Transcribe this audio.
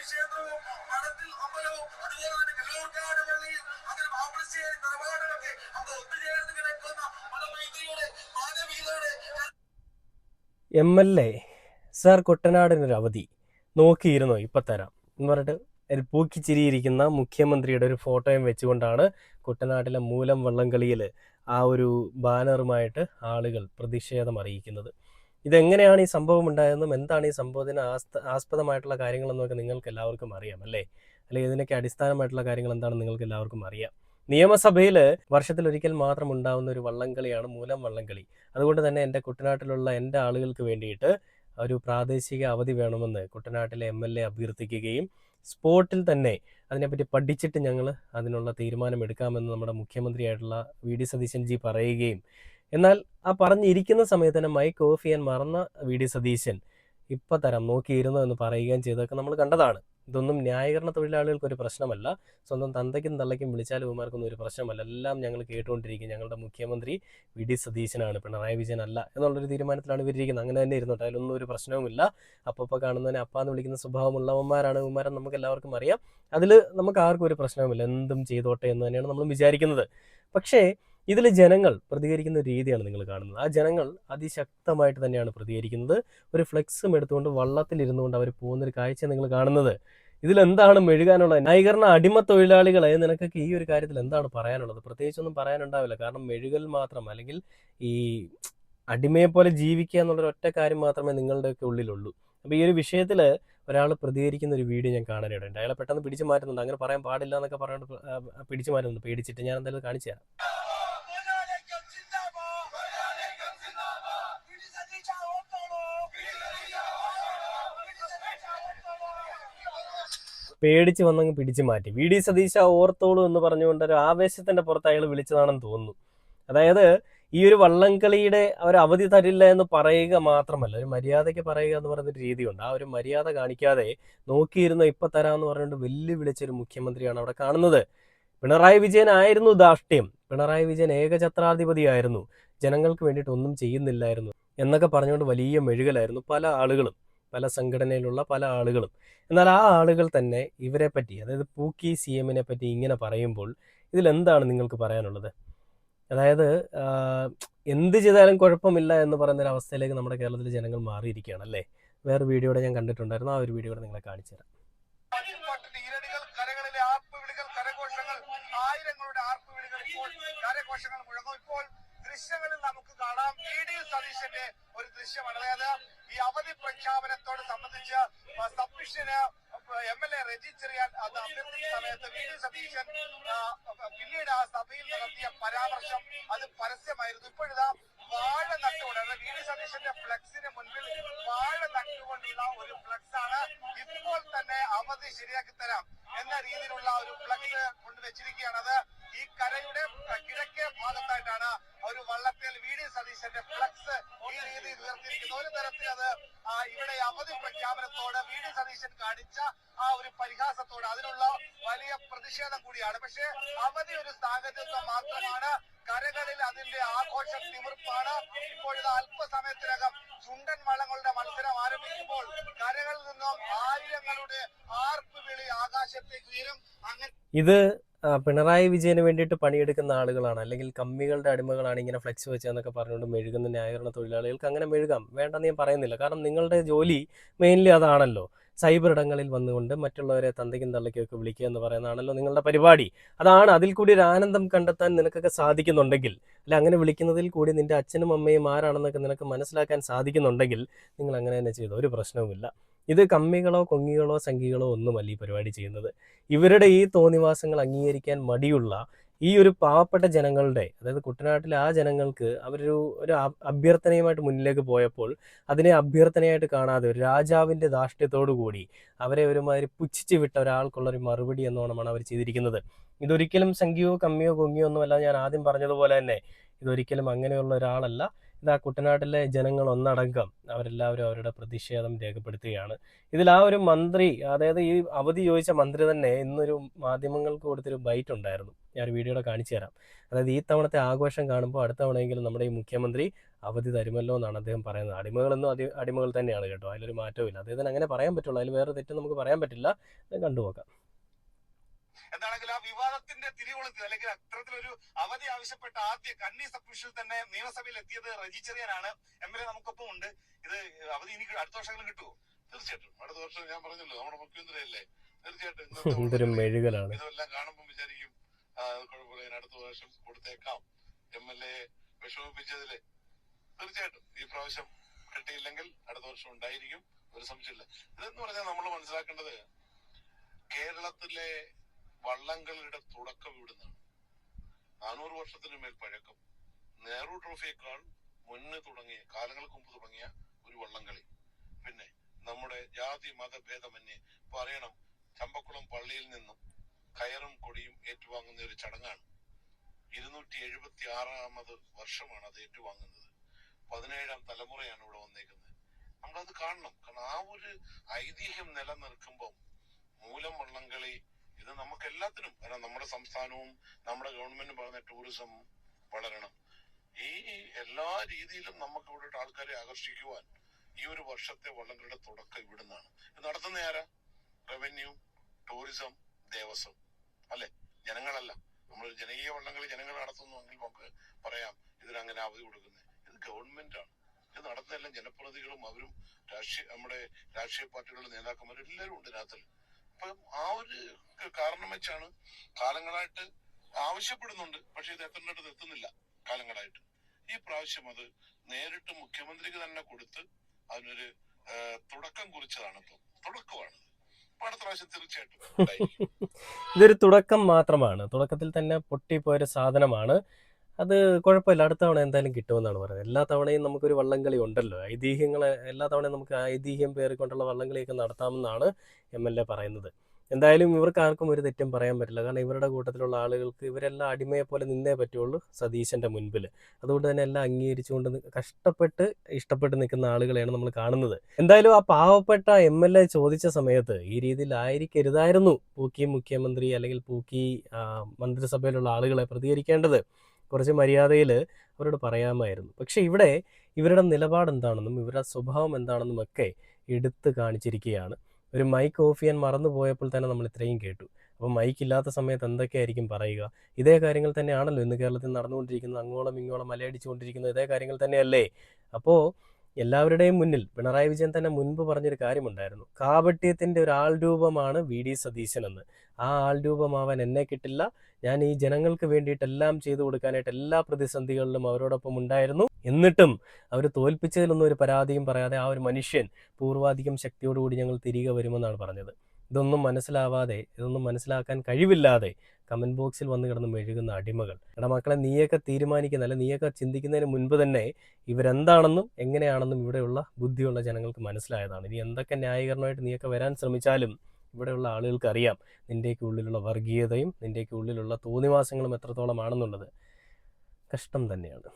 ക്ഷേത്രവും മഠത്തിൽ അമ്പലവും അതുപോലെ തന്നെ കല്ലൂർക്കാട് പള്ളിയും അങ്ങനെ മാപ്പിളശ്ശേരി നിലപാടുകളൊക്കെ അവിടെ ഒത്തുചേർന്ന് കിടക്കുന്ന മതമൈത്രിയുടെ മാനവികതയുടെ MLA സാർ കുട്ടനാടിനൊരു അവധി നോക്കിയിരുന്നോ ഇപ്പം തരാം എന്ന് പറഞ്ഞിട്ട് പൂക്കിച്ചിരിയിരിക്കുന്ന മുഖ്യമന്ത്രിയുടെ ഒരു ഫോട്ടോയും വെച്ചുകൊണ്ടാണ് കുട്ടനാട്ടിലെ മൂലം വള്ളംകളിയിൽ ആ ഒരു ബാനറുമായിട്ട് ആളുകൾ പ്രതിഷേധം അറിയിക്കുന്നത്. ഇതെങ്ങനെയാണ് ഈ സംഭവം ഉണ്ടായതെന്നും എന്താണ് ഈ സംഭവത്തിന് ആസ്പദമായിട്ടുള്ള കാര്യങ്ങളെന്നൊക്കെ നിങ്ങൾക്ക് എല്ലാവർക്കും അറിയാം അല്ലേ? അല്ലെങ്കിൽ ഇതിനൊക്കെ അടിസ്ഥാനമായിട്ടുള്ള കാര്യങ്ങൾ എന്താണെന്ന് നിങ്ങൾക്ക് എല്ലാവർക്കും അറിയാം. നിയമസഭയിൽ വർഷത്തിലൊരിക്കൽ മാത്രം ഉണ്ടാകുന്ന ഒരു വള്ളംകളിയാണ് മൂലം വള്ളംകളി. അതുകൊണ്ട് തന്നെ എൻ്റെ കുട്ടനാട്ടിലുള്ള എൻ്റെ ആളുകൾക്ക് വേണ്ടിയിട്ട് ഒരു പ്രാദേശിക അവധി വേണമെന്ന് കുട്ടനാട്ടിലെ MLA അഭ്യർത്ഥിക്കുകയും സ്പോട്ടിൽ തന്നെ അതിനെപ്പറ്റി പഠിച്ചിട്ട് ഞങ്ങൾ അതിനുള്ള തീരുമാനം എടുക്കാമെന്ന് നമ്മുടെ മുഖ്യമന്ത്രിയായിട്ടുള്ള VD സതീശൻ ജി പറയുകയും, എന്നാൽ ആ പറഞ്ഞിരിക്കുന്ന സമയത്ത് തന്നെ മൈക്ക് ഓഫ് ചെയ്യാൻ മറന്ന VD സതീശൻ ഇപ്പം തരാം നോക്കിയിരുന്നു എന്ന് പറയുകയും ചെയ്തൊക്കെ നമ്മൾ കണ്ടതാണ്. ഇതൊന്നും ന്യായീകരണ തൊഴിലാളികൾക്ക് ഒരു പ്രശ്നമല്ല, സ്വന്തം തന്തയ്ക്കും തള്ളയ്ക്കും വിളിച്ചാലും ഇവന്മാർക്കൊന്നും ഒരു പ്രശ്നമല്ല. എല്ലാം ഞങ്ങൾ കേട്ടുകൊണ്ടിരിക്കും, ഞങ്ങളുടെ മുഖ്യമന്ത്രി VD സതീശനാണ്, പിണറായി വിജയൻ അല്ല എന്നുള്ളൊരു തീരുമാനത്തിലാണ് ഇവരിയ്ക്കുന്നത്. അങ്ങനെ തന്നെ ഇരുന്നോട്ടെ, അതിലൊന്നും ഒരു പ്രശ്നവുമില്ല. അപ്പോൾ കാണുന്നതിനെ അപ്പാന്ന് വിളിക്കുന്ന സ്വഭാവമുള്ളവന്മാരാണ് ഇവന്മാരെ നമുക്ക് എല്ലാവർക്കും അറിയാം. അതിൽ നമുക്ക് ആർക്കും ഒരു പ്രശ്നവുമില്ല, എന്തും ചെയ്തോട്ടെ എന്ന് തന്നെയാണ് നമ്മൾ വിചാരിക്കുന്നത്. പക്ഷേ ഇതിൽ ജനങ്ങൾ പ്രതികരിക്കുന്ന രീതിയാണ് നിങ്ങൾ കാണുന്നത്. ആ ജനങ്ങൾ അതിശക്തമായിട്ട് തന്നെയാണ് പ്രതികരിക്കുന്നത്. ഒരു ഫ്ലെക്സും എടുത്തുകൊണ്ട് വള്ളത്തിലിരുന്നുകൊണ്ട് അവർ പോകുന്നൊരു കാഴ്ച നിങ്ങൾ കാണുന്നത്. ഇതിലെന്താണ് മെഴുകാനുള്ളത്? ന്യായീകരണ അടിമ തൊഴിലാളികളെ നിനക്കൊക്കെ ഈ ഒരു കാര്യത്തിൽ എന്താണ് പറയാനുള്ളത്? പ്രത്യേകിച്ചൊന്നും പറയാനുണ്ടാവില്ല. കാരണം മെഴുകൽ മാത്രം, അല്ലെങ്കിൽ ഈ അടിമയെ പോലെ ജീവിക്കുക എന്നുള്ളൊരു ഒറ്റ കാര്യം മാത്രമേ നിങ്ങളുടെയൊക്കെ ഉള്ളിലുള്ളൂ. അപ്പോൾ ഈ ഒരു വിഷയത്തിൽ ഒരാൾ പ്രതികരിക്കുന്ന ഒരു വീഡിയോ ഞാൻ കാണാനിടയുണ്ട്. അയാളെ പെട്ടെന്ന് പിടിച്ചു മാറ്റുന്നുണ്ട്. അങ്ങനെ പറയാൻ പാടില്ല എന്നൊക്കെ പറഞ്ഞിട്ട് പിടിച്ചു മാറ്റുന്നുണ്ട്, പേടിച്ചിട്ട്. ഞാൻ എന്തായാലും കാണിച്ചു തരാം. പേടിച്ച് വന്നങ്ങ് പിടിച്ചു മാറ്റി. VD സതീശ ഓർത്തോളൂ എന്ന് പറഞ്ഞുകൊണ്ട് ഒരു ആവേശത്തിന്റെ പുറത്ത് അയാൾ വിളിച്ചതാണെന്ന് തോന്നുന്നു. അതായത് ഈ ഒരു വള്ളംകളിയുടെ ഒരു അവധി തരില്ല എന്ന് പറയുക മാത്രമല്ല, ഒരു മര്യാദയ്ക്ക് പറയുക എന്ന് പറയുന്നൊരു രീതിയുണ്ട്. ആ ഒരു മര്യാദ കാണിക്കാതെ നോക്കിയിരുന്ന ഇപ്പം തരാമെന്ന് പറഞ്ഞുകൊണ്ട് വെല്ലുവിളിച്ചൊരു മുഖ്യമന്ത്രിയാണ് അവിടെ കാണുന്നത്. പിണറായി വിജയൻ ആയിരുന്നു ധാർഷ്ട്യം, പിണറായി വിജയൻ ഏകഛത്രാധിപതിയായിരുന്നു, ജനങ്ങൾക്ക് വേണ്ടിയിട്ട് ഒന്നും ചെയ്യുന്നില്ലായിരുന്നു എന്നൊക്കെ പറഞ്ഞുകൊണ്ട് വലിയ മെഴുകലായിരുന്നു പല ആളുകളും, പല സംഘടനയിലുള്ള പല ആളുകളും. എന്നാൽ ആ ആളുകൾ തന്നെ ഇവരെ പറ്റി, അതായത് പൂക്കി CM-നെ പറ്റി ഇങ്ങനെ പറയുമ്പോൾ ഇതിലെന്താണ് നിങ്ങൾക്ക് പറയാനുള്ളത്? അതായത് എന്ത് ചെയ്താലും കുഴപ്പമില്ല എന്ന് പറയുന്നൊരവസ്ഥയിലേക്ക് നമ്മുടെ കേരളത്തിലെ ജനങ്ങൾ മാറിയിരിക്കുകയാണ് അല്ലേ? വേറെ വീഡിയോയുടെ ഞാൻ കണ്ടിട്ടുണ്ടായിരുന്നു, ആ ഒരു വീഡിയോ കൂടെ നിങ്ങളെ കാണിച്ചു തരാം. ദൃശ്യങ്ങളിൽ നമുക്ക് കാണാം VD സതീശന്റെ ഒരു ദൃശ്യമാണ്. അതായത് ഈ അവധി പ്രഖ്യാപനത്തോട് സംബന്ധിച്ച് സബ്മിഷന് MLA രജിസ്റ്റർ ചെയ്യാൻ അത് അഭ്യർത്ഥിച്ച സമയത്ത് VD സതീശൻ പിന്നീട് ആ സഭയിൽ നടത്തിയ പരാമർശം അത് പരസ്യമായിരുന്നു. ഇപ്പോഴിതാ വാഴ നട്ടുകൊണ്ട്, അതായത് VD സതീശന്റെ ഫ്ലെക്സിന് മുൻപിൽ വാഴ നട്ടുകൊണ്ടുള്ള ഒരു ഫ്ലെക്സ് ആണ്. ഇപ്പോൾ തന്നെ അവധി ശരിയാക്കി തരാം എന്ന രീതിയിലുള്ള ഒരു ഫ്ലെക്സ് കൊണ്ടുവച്ചിരിക്കുകയാണ്. അത് ഈ കരയുടെ കിഴക്കേ ഭാഗത്തായിട്ടാണ് ഒരു വള്ളത്തിൽ VD സതീശന്റെ ഫ്ലെക്സ് ഈ രീതിയിൽ ഉയർത്തിയിരിക്കുന്നത്. ഒരു തരത്തിൽ അത് ഇവിടെ അവധി പ്രഖ്യാപനത്തോട് VD സതീശൻ കാണിച്ച ആ ഒരു പരിഹാസത്തോട് അതിനുള്ള വലിയ പ്രതിഷേധം കൂടിയാണ്. പക്ഷേ അവധി ഒരു സാഹചര്യം മാത്രമാണ്, കരകളിൽ അതിന്റെ ആഘോഷ തിമിർപ്പാണ്. ഇപ്പോഴിത് അല്പസമയത്തിനകം ചുണ്ടൻ വള്ളങ്ങളുടെ മത്സരം ആരംഭിക്കുമ്പോൾ കരകളിൽ നിന്നും ആയിരങ്ങളുടെ ആർപ്പ് വിളി ആകാശത്തേക്ക് ഉയരും. അങ്ങനെ ഇത് പിണറായി വിജയന് വേണ്ടിയിട്ട് പണിയെടുക്കുന്ന ആളുകളാണ്, അല്ലെങ്കിൽ കമ്മികളുടെ അടിമകളാണ് ഇങ്ങനെ ഫ്ലെക്സ് വെച്ചതെന്നൊക്കെ പറഞ്ഞുകൊണ്ട് മെഴുകുന്ന ന്യായീകരണ തൊഴിലാളികൾക്ക് അങ്ങനെ മെഴുകാം, വേണ്ടെന്ന് ഞാൻ പറയുന്നില്ല. കാരണം നിങ്ങളുടെ ജോലി മെയിൻലി അതാണല്ലോ. സൈബർ ഇടങ്ങളിൽ വന്നുകൊണ്ട് മറ്റുള്ളവരെ തന്തയ്ക്കും തള്ളയ്ക്കൊക്കെ വിളിക്കുക എന്ന് പറയുന്നതാണല്ലോ നിങ്ങളുടെ പരിപാടി. അതാണ്. അതിൽ കൂടി ഒരു ആനന്ദം കണ്ടെത്താൻ നിനക്കൊക്കെ സാധിക്കുന്നുണ്ടെങ്കിൽ, അല്ല അങ്ങനെ വിളിക്കുന്നതിൽ കൂടി നിന്റെ അച്ഛനും അമ്മയും ആരാണെന്നൊക്കെ നിനക്ക് മനസ്സിലാക്കാൻ സാധിക്കുന്നുണ്ടെങ്കിൽ നിങ്ങൾ അങ്ങനെ തന്നെ ചെയ്തോ, ഒരു പ്രശ്നവുമില്ല. ഇത് കമ്മികളോ കൊങ്ങികളോ സംഘികളോ ഒന്നുമല്ല ഈ പരിപാടി ചെയ്യുന്നത്. ഇവരുടെ ഈ തോന്നിവാസങ്ങൾ അംഗീകരിക്കാൻ മടിയുള്ള ഈ ഒരു പാവപ്പെട്ട ജനങ്ങളുടെ, അതായത് കുട്ടനാട്ടിലെ ആ ജനങ്ങൾക്ക് ഒരു അഭ്യർത്ഥനയുമായിട്ട് മുന്നിലേക്ക് പോയപ്പോൾ അതിനെ അഭ്യർത്ഥനയായിട്ട് കാണാതെ ഒരു രാജാവിൻ്റെ ധാർഷ്ട്യത്തോടു കൂടി അവരെ ഒരുമാതിരി പുച്ഛിച്ച് വിട്ട ഒരാൾക്കുള്ളൊരു മറുപടി എന്നോണമാണ് അവർ ചെയ്തിരിക്കുന്നത്. ഇതൊരിക്കലും സംഖ്യയോ കമ്മിയോ കൊങ്ങിയോ ഒന്നുമല്ല. ഞാൻ ആദ്യം പറഞ്ഞതുപോലെ തന്നെ ഇതൊരിക്കലും അങ്ങനെയുള്ള ഒരാളല്ല. ഇത് ആ കുട്ടനാട്ടിലെ ജനങ്ങൾ ഒന്നടങ്കം അവരെല്ലാവരും അവരുടെ പ്രതിഷേധം രേഖപ്പെടുത്തുകയാണ്. ഇതിൽ ആ ഒരു മന്ത്രി, അതായത് ഈ അവധി ചോദിച്ച മന്ത്രി തന്നെ ഇന്നൊരു മാധ്യമങ്ങൾക്ക് കൊടുത്തൊരു ബൈറ്റ് ഉണ്ടായിരുന്നു. ഞാൻ വീഡിയോയുടെ കാണിച്ചു തരാം. അതായത് ഈ തവണത്തെ ആഘോഷം കാണുമ്പോൾ അടുത്ത തവണയെങ്കിലും നമ്മുടെ ഈ മുഖ്യമന്ത്രി അവധി തരുമല്ലോ എന്നാണ് അദ്ദേഹം പറയുന്നത്. അടിമകളെന്നും അടിമകൾ തന്നെയാണ് കേട്ടോ, അതിലൊരു മാറ്റവും ഇല്ല. അദ്ദേഹത്തിന് അങ്ങനെ പറയാൻ പറ്റുള്ളൂ, അതിൽ വേറെ തെറ്റ് നമുക്ക് പറയാൻ പറ്റില്ല. കണ്ടുപോക്കാം. എന്താണെങ്കിൽ ആ വിവാദത്തിന്റെ തിരികൊളുത്തി അല്ലെങ്കിൽ അത്തരത്തിലൊരു അവധി ആവശ്യപ്പെട്ട ആദ്യ കന്നി സബ്മിഷനിൽ തന്നെ നിയമസഭയിൽ എത്തിയത് റെജി ചെറിയാനാണ്. MLA നമുക്കൊപ്പം ഉണ്ട്. ഇത് അവധി ഇനി അടുത്ത വർഷങ്ങളും കിട്ടുമോ? തീർച്ചയായിട്ടും അടുത്ത വർഷം ഞാൻ പറഞ്ഞല്ലോ നമ്മുടെ മുഖ്യമന്ത്രി അല്ലേ, തീർച്ചയായിട്ടും ഇതൊരു മെഴുകലാണ്. ഇതെല്ലാം കാണുമ്പോൾ വിചാരിക്കും കുഴപ്പമില്ല, അടുത്ത വർഷം കൊടുത്തേക്കാം. MLA വിഷമിപ്പിച്ചതില് തീർച്ചയായിട്ടും ഈ പ്രാവശ്യം കിട്ടിയില്ലെങ്കിൽ അടുത്ത വർഷം ഉണ്ടായിരിക്കും, ഒരു സംശയമില്ല. ഇതെന്ന് പറഞ്ഞാൽ നമ്മൾ മനസ്സിലാക്കേണ്ടത് കേരളത്തിലെ വള്ളംകളിയുടെ തുടക്കം ഇവിടുന്നാണ്. 400 വർഷത്തിന് മേൽ പഴക്കം, നെഹ്റു ട്രോഫിയേക്കാൾ മുന്നേ തുടങ്ങിയ, കാലങ്ങൾക്ക് മുമ്പ് തുടങ്ങിയ ഒരു വള്ളംകളി. പിന്നെ നമ്മുടെ ജാതി മതഭേദമന്യേ പറയണം, ചമ്പക്കുളം പള്ളിയിൽ നിന്നും കയറും കൊടിയും ഏറ്റുവാങ്ങുന്ന ഒരു ചടങ്ങാണ്. 276ാമത് വർഷമാണ് അത് ഏറ്റുവാങ്ങുന്നത്. 17ാം തലമുറയാണ് ഇവിടെ വന്നേക്കുന്നത്. നമ്മളത് കാണണം. കാരണം ആ ഒരു ഐതിഹ്യം നിലനിൽക്കുമ്പോൾ മൂലം വള്ളംകളി ഇത് നമുക്ക് എല്ലാത്തിനും, കാരണം നമ്മുടെ സംസ്ഥാനവും നമ്മുടെ ഗവൺമെന്റും പറഞ്ഞ ടൂറിസം വളരണം. ഈ എല്ലാ രീതിയിലും നമുക്ക് ഇവിടെ ആൾക്കാരെ ആകർഷിക്കുവാൻ ഈ ഒരു വർഷത്തെ വള്ളംകളിയുടെ തുടക്കം ഇവിടുന്നാണ്. ഇത് നടത്തുന്ന ആരാ? റവന്യൂ, ടൂറിസം, ദേവസ്വം അല്ലെ, ജനങ്ങളല്ല. നമ്മൾ ജനകീയ വള്ളംകളി ജനങ്ങൾ നടത്തുന്നുവെങ്കിൽ നമുക്ക് പറയാം ഇതിനങ്ങനെ അവധി കൊടുക്കുന്നത്. ഇത് ഗവൺമെന്റ് ആണ്. ഇത് നടത്തുന്നതെല്ലാം ജനപ്രതിനിധികളും അവരും നമ്മുടെ രാഷ്ട്രീയ പാർട്ടികളുടെ നേതാക്കന്മാരും എല്ലാവരും ഉണ്ട് ഇതിനകത്ത്. അപ്പം ആ ഒരു കാരണം വെച്ചാണ് കാലങ്ങളായിട്ട് ആവശ്യപ്പെടുന്നുണ്ട്, പക്ഷെ ഇത് എത്തേണ്ടത് എത്തുന്നില്ല കാലങ്ങളായിട്ട്. ഈ പ്രാവശ്യം അത് നേരിട്ട് മുഖ്യമന്ത്രിക്ക് തന്നെ കൊടുത്ത് അതിനൊരു തുടക്കം കുറിച്ചതാണ്. ഇപ്പം തുടക്കമാണ്. അടുത്ത പ്രാവശ്യം തീർച്ചയായിട്ടും ഇതൊരു തുടക്കം മാത്രമാണ്. തുടക്കത്തിൽ തന്നെ പൊട്ടിപ്പോയൊരു സാധനമാണ്. അത് കുഴപ്പമില്ല, അടുത്ത തവണ എന്തായാലും കിട്ടുമെന്നാണ് പറയുന്നത്. എല്ലാ തവണയും നമുക്കൊരു വള്ളംകളി ഉണ്ടല്ലോ, ഐതിഹ്യങ്ങൾ എല്ലാ തവണയും നമുക്ക് ഐതിഹ്യം പേറിക്കൊണ്ടുള്ള വള്ളംകളിയൊക്കെ നടത്താമെന്നാണ് MLA പറയുന്നത്. എന്തായാലും ഇവർക്ക് ആർക്കും ഒരു തെറ്റും പറയാൻ പറ്റില്ല. കാരണം ഇവരുടെ കൂട്ടത്തിലുള്ള ആളുകൾക്ക് ഇവരെല്ലാം അടിമയെ പോലെ നിന്നേ പറ്റുള്ളൂ സതീശൻ്റെ മുൻപിൽ. അതുകൊണ്ട് തന്നെ എല്ലാം അംഗീകരിച്ചുകൊണ്ട് കഷ്ടപ്പെട്ട് ഇഷ്ടപ്പെട്ട് നിൽക്കുന്ന ആളുകളെയാണ് നമ്മൾ കാണുന്നത്. എന്തായാലും ആ പാവപ്പെട്ട MLA ചോദിച്ച സമയത്ത് ഈ രീതിയിൽ ആയിരിക്കരുതായിരുന്നു പൂക്കി മുഖ്യമന്ത്രി അല്ലെങ്കിൽ പൂക്കി മന്ത്രിസഭയിലുള്ള ആളുകളെ പ്രതികരിക്കേണ്ടത്. കുറച്ച് മര്യാദയിൽ അവരോട് പറയാമായിരുന്നു. പക്ഷെ ഇവിടെ ഇവരുടെ നിലപാട് എന്താണെന്നും ഇവരുടെ സ്വഭാവം എന്താണെന്നും ഒക്കെ എടുത്ത് കാണിച്ചിരിക്കുകയാണ്. ഒരു മൈക്ക് ഓഫ് ചെയ്യാൻ മറന്നു പോയപ്പോൾ തന്നെ നമ്മൾ ഇത്രയും കേട്ടു. അപ്പോൾ മൈക്ക് ഇല്ലാത്ത സമയത്ത് എന്തൊക്കെയായിരിക്കും പറയുക? ഇതേ കാര്യങ്ങൾ തന്നെയാണല്ലോ ഇന്ന് കേരളത്തിൽ നടന്നുകൊണ്ടിരിക്കുന്നത്. അങ്ങോളം ഇങ്ങോളം മലയടിച്ചുകൊണ്ടിരിക്കുന്നത് ഇതേ കാര്യങ്ങൾ തന്നെയല്ലേ? അപ്പോൾ എല്ലാവരുടെയും മുന്നിൽ പിണറായി വിജയൻ തന്നെ മുൻപ് പറഞ്ഞൊരു കാര്യമുണ്ടായിരുന്നു, കാപട്യത്തിൻ്റെ ഒരു ആൾ രൂപമാണ് VD സതീശൻ എന്ന്. ആ ആൾ രൂപമാവാൻ എന്നെ കിട്ടില്ല. ഞാൻ ഈ ജനങ്ങൾക്ക് വേണ്ടിയിട്ടെല്ലാം ചെയ്തു കൊടുക്കാനായിട്ട് എല്ലാ പ്രതിസന്ധികളിലും അവരോടൊപ്പം ഉണ്ടായിരുന്നു. എന്നിട്ടും അവർ തോൽപ്പിച്ചതിലൊന്നും ഒരു പരാതിയും പറയാതെ ആ ഒരു മനുഷ്യൻ പൂർവാധികം ശക്തിയോടുകൂടി ഞങ്ങൾ തിരികെ വരുമെന്നാണ് പറഞ്ഞത്. ഇതൊന്നും മനസ്സിലാവാതെ, ഇതൊന്നും മനസ്സിലാക്കാൻ കഴിവില്ലാതെ കമൻറ്റ് ബോക്സിൽ വന്ന് കിടന്ന് മെഴുകുന്ന അടിമകൾ. എടാ മക്കളെ, നീയൊക്കെ തീരുമാനിക്കുന്ന, അല്ലെ നീയൊക്കെ ചിന്തിക്കുന്നതിന് മുൻപ് തന്നെ ഇവരെന്താണെന്നും എങ്ങനെയാണെന്നും ഇവിടെയുള്ള ബുദ്ധിയുള്ള ജനങ്ങൾക്ക് മനസ്സിലായതാണ്. ഇനി എന്തൊക്കെ ന്യായീകരണമായിട്ട് നീയൊക്കെ വരാൻ ശ്രമിച്ചാലും ഇവിടെയുള്ള ആളുകൾക്ക് അറിയാം നിൻ്റെയൊക്കെ ഉള്ളിലുള്ള വർഗീയതയും നിൻ്റെയൊക്കെ ഉള്ളിലുള്ള തോന്നിവാസങ്ങളും എത്രത്തോളമാണെന്നുള്ളത്. കഷ്ടം തന്നെയാണ്.